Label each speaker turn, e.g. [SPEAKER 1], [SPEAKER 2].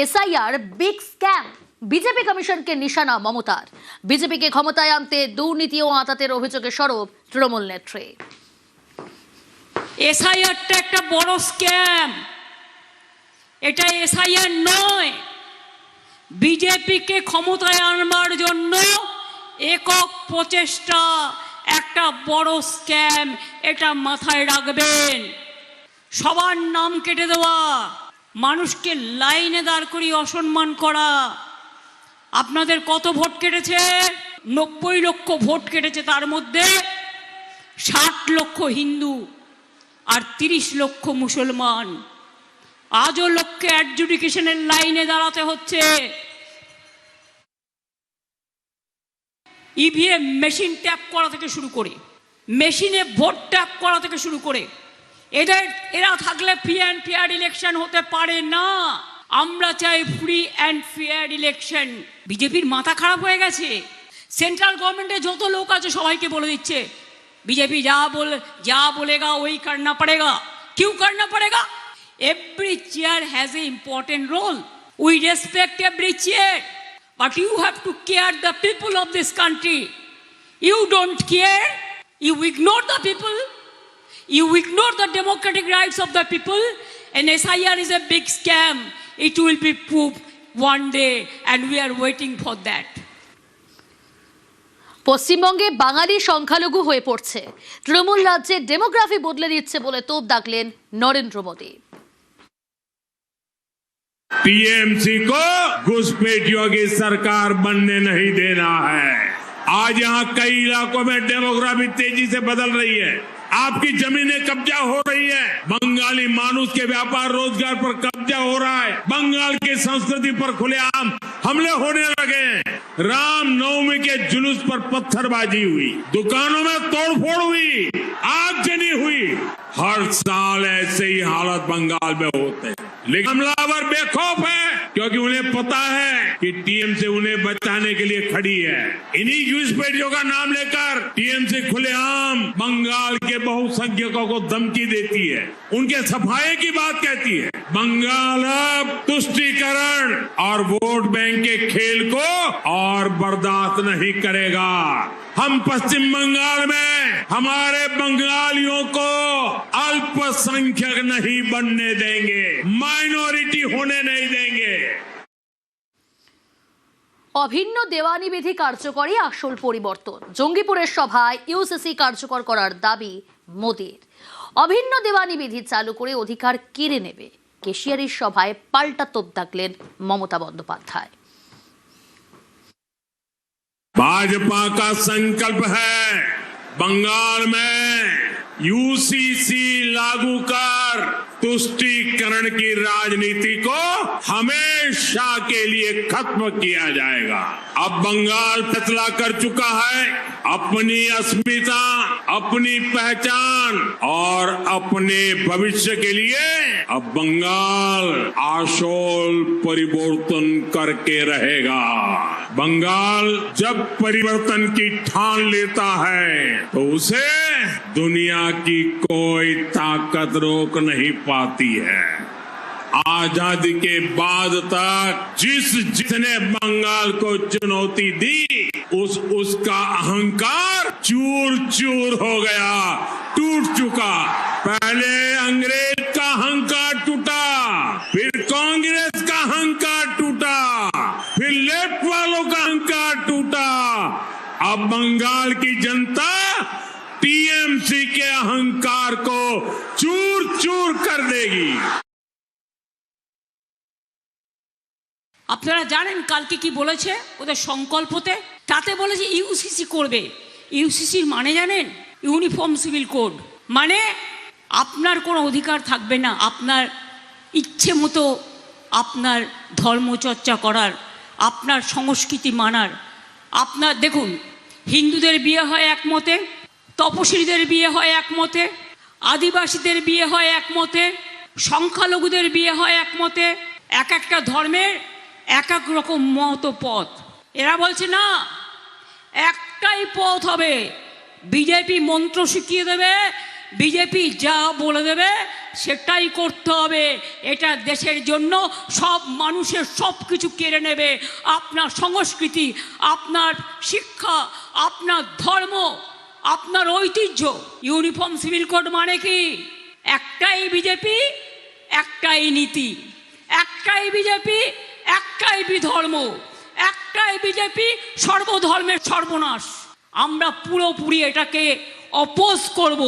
[SPEAKER 1] SIR big scam, BJP কমিশনকে নিশানা মমতার। বিজেপিকে ক্ষমতায় আনতে দুর্নীতি ও আঁতাতের অভিযোগে সরব তৃণমূল নেত্রী।
[SPEAKER 2] এসআইআরটা একটা বড় স্ক্যাম, এটা এসআইআর নয়। বিজেপিকে ক্ষমতায় আনবার জন্য একক প্রচেষ্টা একটা বড় স্ক্যাম, এটা মাথায় রাখবেন। সবার নাম কেটে দেওয়া, মানুষকে লাইনে দাঁড় করিয়ে অসম্মান করা। আপনাদের কত ভোট কেটেছে? 90 লক্ষ ভোট কেটেছে, তার মধ্যে 60 লক্ষ হিন্দু আর 30 লক্ষ মুসলমান। আজও লোককে অ্যাডজুডিকেশনের লাইনে দাঁড়াতে হচ্ছে। ইভিএম মেশিন ট্যাপ করা থেকে শুরু করে, মেশিনে ভোট ট্যাপ করা থেকে শুরু করে, এরা থাকলে ফ্রি অ্যান্ড ফেয়ার ইলেকশন হতে পারে না। আমরা চাই ফ্রি অ্যান্ড ফেয়ার ইলেকশন। বিজেপির মাথা খারাপ হয়ে গেছে। সেন্ট্রাল গভর্নমেন্টে যত লোক আছে সবাইকে বলে দিচ্ছে बीजेपी जा बोलेगा वही करना पड़ेगा। क्यों करना पड़ेगा? Every chair has an important role. We respect every chair, but you have to care the people of this country. You don't care. You ignore the people. You ignore the democratic rights of the people. And SIR is a big scam. It will be proved one day, and we are waiting for that.
[SPEAKER 1] পশ্চিমবঙ্গে বাঙালি সংখ্যালঘু হয়ে পড়ছে, তৃণমূল রাজ্যে demography বদলে দিচ্ছে বলে তোপ দাগলেন Narendra Modi.
[SPEAKER 3] TMC को घुसपैठियों की सरकार बनने नहीं देना है। आज यहाँ कई इलाकों में डेमोग्राफी तेजी से बदल रही है। आपकी जमीनें कब्जा हो रही है। बंगाली मानुष के व्यापार रोजगार पर कब्जा हो रहा है। बंगाल की संस्कृति पर खुलेआम हमले होने लगे। राम नवमी के जुलूस पर पत्थरबाजी हुई, दुकानों में तोड़फोड़ हुई, आगजनी हुई। हर साल ऐसे ही हालत बंगाल में होते हैं, लेकिन हमलावर बेखौफ है, क्योंकि उन्हें पता है कि टीएमसी उन्हें बचाने के लिए खड़ी है। इन्हीं घुसपैठियों का नाम लेकर टीएमसी खुलेआम बंगाल के बहुसंख्यकों को धमकी देती है, उनके सफाई की बात कहती है। बंगाल अब तुष्टीकरण और वोट बैंक के खेल को और बर्दाश्त नहीं करेगा। हम पश्चिम बंगाल में हमारे बंगालियों को अल्पसंख्यक नहीं बनने देंगे, माइनॉरिटी होने नहीं देंगे।
[SPEAKER 1] অভিন্ন দেওয়ানি বিধি কার্যকরী আসল পরিবর্তন। জঙ্গিপুরের সভায় ইউসিসি কার্যকর করার দাবি মোদীর। অভিন্ন দেওয়ানি বিধি চালু করে অধিকার কেড়ে নেবে, কেশিয়ারির সভায় পাল্টা তোপ দাগলেন মমতা বন্দ্যোপাধ্যায়।
[SPEAKER 3] भाजपा का संकल्प है बंगाल में यूसीसी लागू कर तुष्टीकरण की राजनीति को हमेशा के लिए खत्म किया जाएगा। अब बंगाल फैसला कर चुका है, अपनी अस्मिता, अपनी पहचान और अपने भविष्य के लिए अब बंगाल आशोल परिवर्तन करके रहेगा। बंगाल जब परिवर्तन की ठान लेता है तो उसे दुनिया की कोई ताकत रोक नहीं पाती है। आजादी के बाद तक जिसने बंगाल को चुनौती दी उसका अहंकार चूर चूर हो गया, टूट चुका। पहले अंग्रेज का अहंकार टूटा, फिर कांग्रेस का अहंकार टूटा, फिर लेफ्ट वालों का अहंकार टूटा। अब बंगाल की जनता टीएमसी के अहंकार को चूर चूर कर देगी।
[SPEAKER 2] আপনারা জানেন কালকে কি বলেছে ওদের সংকল্পতে? তাতে বলেছে ইউসিসি করবে। ইউসিসির মানে জানেন? Uniform civil code. মানে আপনার কোনো অধিকার থাকবে না আপনার ইচ্ছে মতো আপনার ধর্মচর্চা করার, আপনার সংস্কৃতি মানার। আপনার দেখুন, হিন্দুদের বিয়ে হয় একমতে, তপশিলীদের বিয়ে হয় একমতে, আদিবাসীদের বিয়ে হয় একমতে, সংখ্যালঘুদের বিয়ে হয় একমতে। এক একটা ধর্মের এক এক রকম মত পথ। এরা বলছে না, একটাই পথ হবে। বিজেপি মন্ত্র শিখিয়ে দেবে, বিজেপি যা বলে দেবে সেটাই করতে হবে। এটা দেশের জন্য সব মানুষের সব কিছু কেড়ে নেবে, আপনার সংস্কৃতি, আপনার শিক্ষা, আপনার ধর্ম, আপনার ঐতিহ্য। ইউনিফর্ম সিভিল কোড মানে কি? একটাই বিজেপি, একটাই নীতি, একটাই বিজেপি, একটাই বিধর্ম, একটাই বিজেপি, সর্বধর্মের সর্বনাশ। আমরা পুরোপুরি এটাকে অপোজ করব।